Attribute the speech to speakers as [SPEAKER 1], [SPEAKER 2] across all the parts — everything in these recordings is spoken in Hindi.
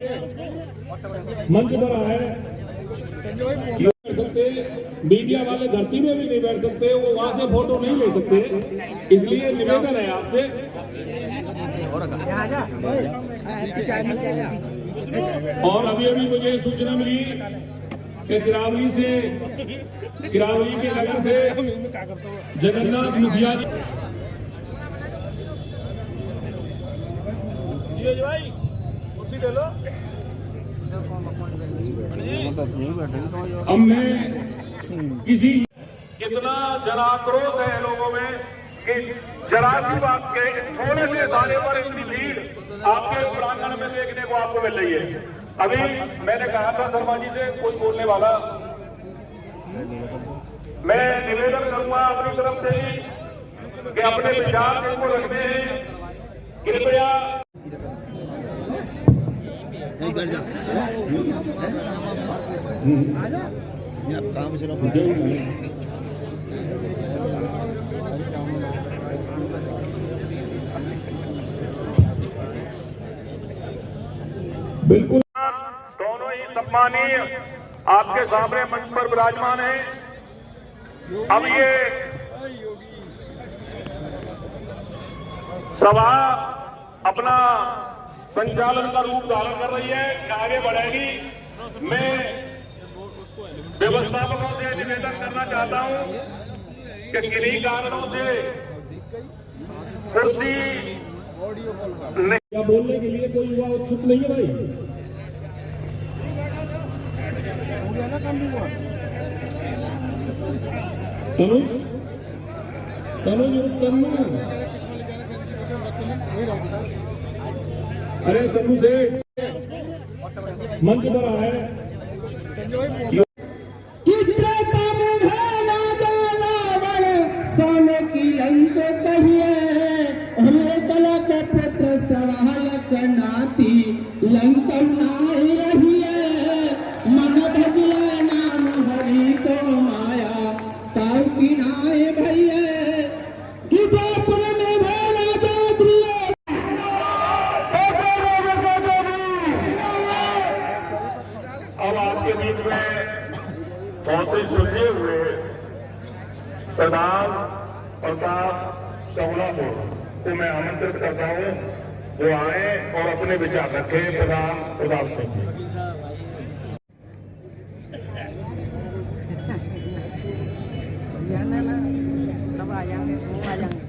[SPEAKER 1] मंच पर आए बैठ सकते, मीडिया वाले धरती में भी नहीं बैठ सकते, वो वहां से फोटो नहीं ले सकते, इसलिए निवेदन है आपसे। और अभी मुझे सूचना मिली कि किरावली के नगर से जगन्नाथ मुखिया जी भाई कुर्सी ले लो। हमने किसी इतना जनाक्रोश है लोगों में कि जरा सी बात के थोड़े से दाने पर इतनी भीड़ आपके प्रांगण में देखने को आपको मिल रही है। अभी मैंने कहा था शर्मा जी से कोई बोलने वाला, मैं निवेदन करूंगा अपनी तरफ से ही कि अपने विचार को रखते हैं, कृपया
[SPEAKER 2] काम चलो
[SPEAKER 1] बिल्कुल
[SPEAKER 3] दोनों ही सम्मानीय आपके सामने मंच पर विराजमान हैं। अब ये सभा अपना संचालन का रूप धारण कर रही है, आगे बढ़ेगी। मैं व्यवस्थापकों से निवेदन करना चाहता हूं कि किन्हीं कारणों से कुर्सी
[SPEAKER 1] क्या बोलने के लिए कोई युवा उत्सुक नहीं है भाई? तनुज अरे तनु से मंच पर आए।
[SPEAKER 4] सोने की लंक कहिए कला के पुत्र सवाल नाती लंक नाई रहिए मन भजला नाम हरि को माया काउ की नाय भैया कितापुर में भैरा जाद्रिए।
[SPEAKER 3] अब आपके बीच में बहुत ही सुलझे हुए प्रधान प्रताप चौड़ा को मैं आमंत्रित करता हूं, वो आए और अपने विचार रखें। प्रधान प्रताप सिंह जी।
[SPEAKER 5] सब आ जाएंगे, आ जाएंगे।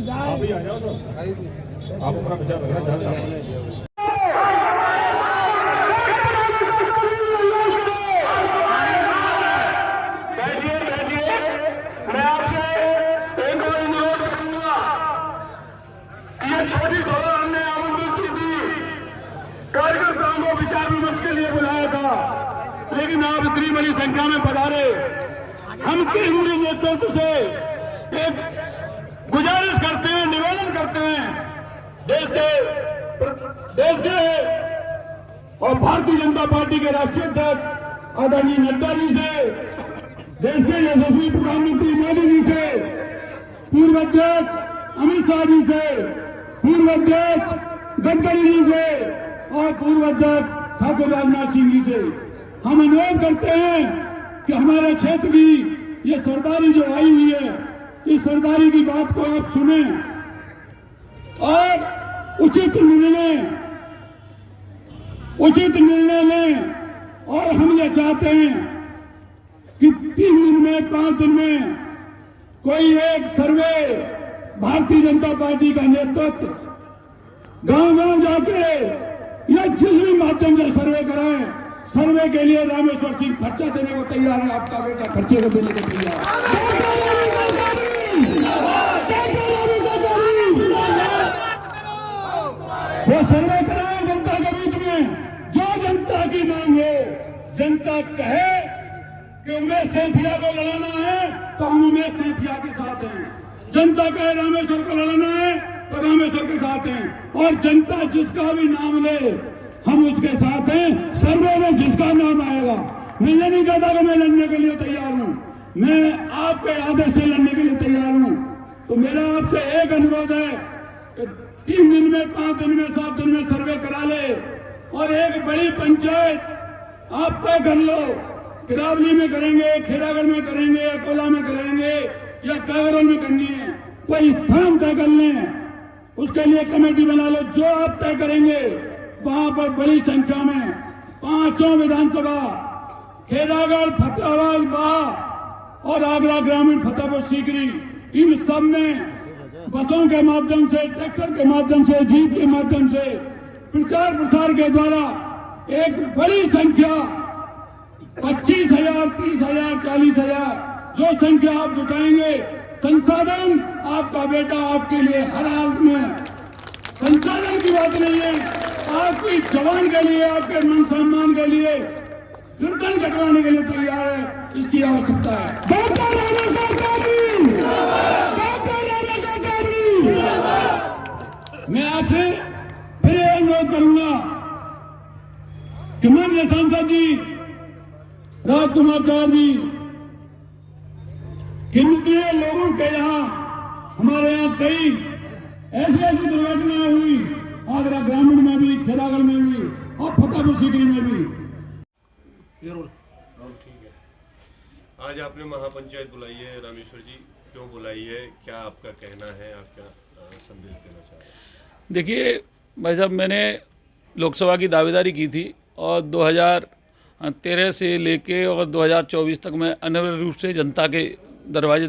[SPEAKER 1] आप ही आ जाओ सर, आप अपना विचार रखना चाहते हैं।
[SPEAKER 3] मैं आपसे एक और अनुरोध करूंगा कि ये छोटी सभा हमने आमंत्रित की थी, कार्यकर्ताओं को विचार विमर्श के लिए बुलाया था, लेकिन आप इतनी बड़ी संख्या में पधारे। हम केंद्रीय नेतृत्व से एक गुजारिश करते हैं, निवेदन करते हैं देश के और भारतीय जनता पार्टी के राष्ट्रीय अध्यक्ष आदरणीय नड्डा जी से, देश के यशस्वी प्रधानमंत्री मोदी जी से, पूर्व अध्यक्ष अमित शाह जी से, पूर्व अध्यक्ष गडकरी जी से और पूर्व अध्यक्ष ठाकुर राजनाथ सिंह जी से हम अनुरोध करते हैं कि हमारे क्षेत्र की ये सरदारी जो आई हुई है, इस सरदारी की बात को आप सुने और उचित निर्णय लें। और हम ये चाहते हैं कि 3 दिन में 5 दिन में कोई एक सर्वे भारतीय जनता पार्टी का नेतृत्व गांव-गांव जाके या जिस भी माध्यम से सर्वे कराएं। सर्वे के लिए रामेश्वर सिंह खर्चा देने को तैयार है, आपका बेटा खर्चे को देने को तैयार है। वो सर्वे कराएं जनता के बीच में, जो जनता की मांग हो। जनता कहे कि उमेश सेठिया को लड़ाना है तो हम उमेश सेठिया के साथ हैं, जनता कहे रामेश्वर को लड़ना है तो रामेश्वर के साथ हैं, और जनता जिसका भी नाम ले हम उसके साथ हैं। सर्वे में जिसका नाम आएगा, मैं ये नहीं कहता कि मैं लड़ने के लिए तैयार हूं, मैं आपके आदेश से लड़ने के लिए तैयार हूं। तो मेरा आपसे एक अनुरोध है कि 3 दिन में, 5 दिन में, 7 दिन में सर्वे करा ले और एक बड़ी पंचायत आप तय कर लो। किरावली में करेंगे, खेरागढ़ में करेंगे, अकोला में करेंगे या कागरल में करनी है, कोई स्थान तय कर लें, उसके लिए कमेटी बना लो। जो आप तय करेंगे वहां पर बड़ी संख्या में 5 विधानसभा, खेरागढ़, फतेहाबाद, बाह और आगरा ग्रामीण, फतेहपुर सीकरी, इन सब में बसों के माध्यम से, ट्रैक्टर के माध्यम से, जीप के माध्यम से, प्रचार प्रसार के द्वारा एक बड़ी संख्या 25,000, 30,000, 40,000 जो संख्या आप जुटाएंगे, संसाधन आपका बेटा आपके लिए हर हालत में, संसाधन की बात नहीं है, आपकी जवान के लिए, आपके मन सम्मान के लिए गर्दन कटवाने के लिए तैयार है, इसकी आवश्यकता है। डॉक्टर रामेश्वर चौधरी, डॉक्टर रामेश्वर चौधरी, मैं आपसे फिर अनुरोध करूंगा कि माननीय सांसद जी राजकुमार चौधरी जी, कितने लोगों के यहाँ, हमारे यहाँ कई ऐसी दुर्घटनाएं हुई, आगरा ग्रामीण में भी, खेरागढ़ में भी और फतेहपुर सीकरी में भी।
[SPEAKER 6] ठीक है, आज आपने महापंचायत बुलाई है रामेश्वर जी, क्यों बुलाई है, क्या आपका कहना है, आप क्या संदेश देना चाह रहे हैं?
[SPEAKER 7] देखिए भाई साहब, मैंने लोकसभा की दावेदारी की थी और 2013 से लेके और 2024 तक मैं अनिवार्य रूप से जनता के दरवाजे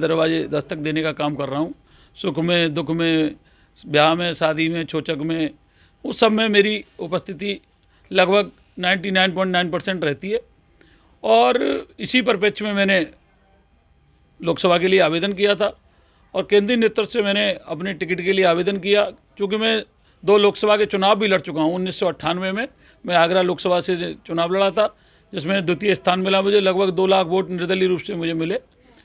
[SPEAKER 7] दस्तक देने का काम कर रहा हूँ। सुख में, दुख में, ब्याह में, शादी में, चौचक में, उस सब में मेरी उपस्थिति लगभग 99.9% रहती है। और इसी परिप्रेक्ष्य में मैंने लोकसभा के लिए आवेदन किया था और केंद्रीय नेतृत्व से मैंने अपने टिकट के लिए आवेदन किया, क्योंकि मैं 2 लोकसभा के चुनाव भी लड़ चुका हूँ। 1998 में मैं आगरा लोकसभा से चुनाव लड़ा था, जिसमें द्वितीय स्थान मिला मुझे, लगभग 2 लाख वोट निर्दलीय रूप से मुझे मिले।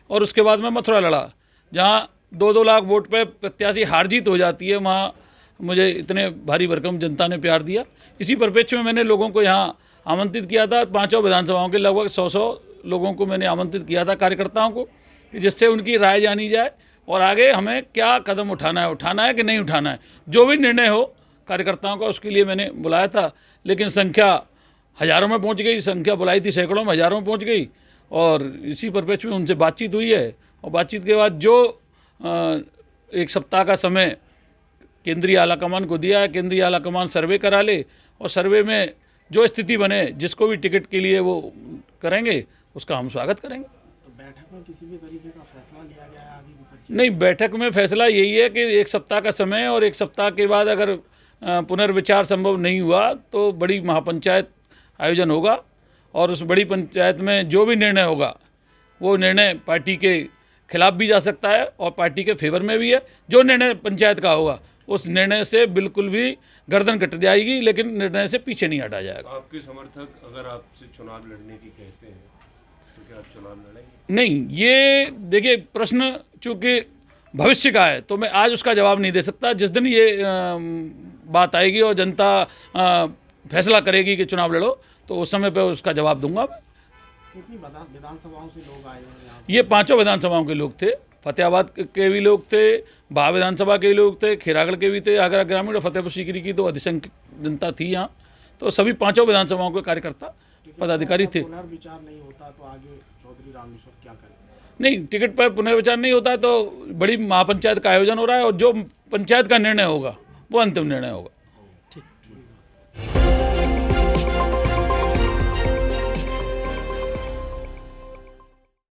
[SPEAKER 7] और उसके बाद मैं मथुरा लड़ा, जहाँ 2-2 लाख वोट पे प्रत्याशी हार जीत हो जाती है, वहाँ मुझे इतने भारी भरकम जनता ने प्यार दिया। इसी परिप्रेक्ष्य में मैंने लोगों को यहाँ आमंत्रित किया था, 5 विधानसभाओं के लगभग 100 लोगों को मैंने आमंत्रित किया था, कार्यकर्ताओं को, कि जिससे उनकी राय जानी जाए और आगे हमें क्या कदम उठाना है कि नहीं उठाना है, जो भी निर्णय हो कार्यकर्ताओं का, उसके लिए मैंने बुलाया था। लेकिन संख्या हज़ारों में पहुंच गई, संख्या बुलाई थी सैकड़ों में, हज़ारों में पहुंच गई। और इसी परिप्रेक्ष्य में उनसे बातचीत हुई है और बातचीत के बाद जो 1 सप्ताह का समय केंद्रीय आलाकमान को दिया है, केंद्रीय आलाकमान सर्वे करा ले और सर्वे में जो स्थिति बने, जिसको भी टिकट के लिए वो करेंगे, उसका हम स्वागत करेंगे।
[SPEAKER 5] तो बैठक में किसी भी तरीके का फैसला लिया गया है अभी?
[SPEAKER 7] नहीं, बैठक में फैसला यही है कि 1 सप्ताह का समय और 1 सप्ताह के बाद अगर पुनर्विचार संभव नहीं हुआ तो बड़ी महापंचायत आयोजन होगा और उस बड़ी पंचायत में जो भी निर्णय होगा वो निर्णय पार्टी के खिलाफ भी जा सकता है और पार्टी के फेवर में भी है। जो निर्णय पंचायत का होगा उस निर्णय से बिल्कुल भी गर्दन कट जाएगी, लेकिन निर्णय से पीछे नहीं हटा जाएगा।
[SPEAKER 6] आपके समर्थक अगर आपसे चुनाव लड़ने की कहते हैं तो क्या आप चुनाव लड़ेंगे?
[SPEAKER 7] नहीं, ये देखिए प्रश्न चूँकि भविष्य का है तो मैं आज उसका जवाब नहीं दे सकता। जिस दिन ये बात आएगी और जनता फैसला करेगी कि चुनाव लड़ो, तो उस समय पे उसका जवाब दूंगा।
[SPEAKER 5] कितनी विधानसभाओं से लोग आए हैं यहाँ?
[SPEAKER 7] ये 5 विधानसभाओं के लोग थे, फतेहाबाद के भी लोग थे, बाह विधानसभा के लोग थे, खेरागढ़ के भी थे, आगरा ग्रामीण और फतेहपुर सीकरी की तो अधिसंख्यक जनता थी यहाँ। तो सभी 5 विधानसभाओं के कार्यकर्ता पदाधिकारी थे।
[SPEAKER 5] पुनर्विचार नहीं होता तो आगे चौधरी रामेश्वर क्या करेंगे?
[SPEAKER 7] नहीं, टिकट पर पुनर्विचार नहीं होता है तो बड़ी महापंचायत का आयोजन हो रहा है और जो पंचायत का निर्णय होगा वो अंतिम निर्णय होगा।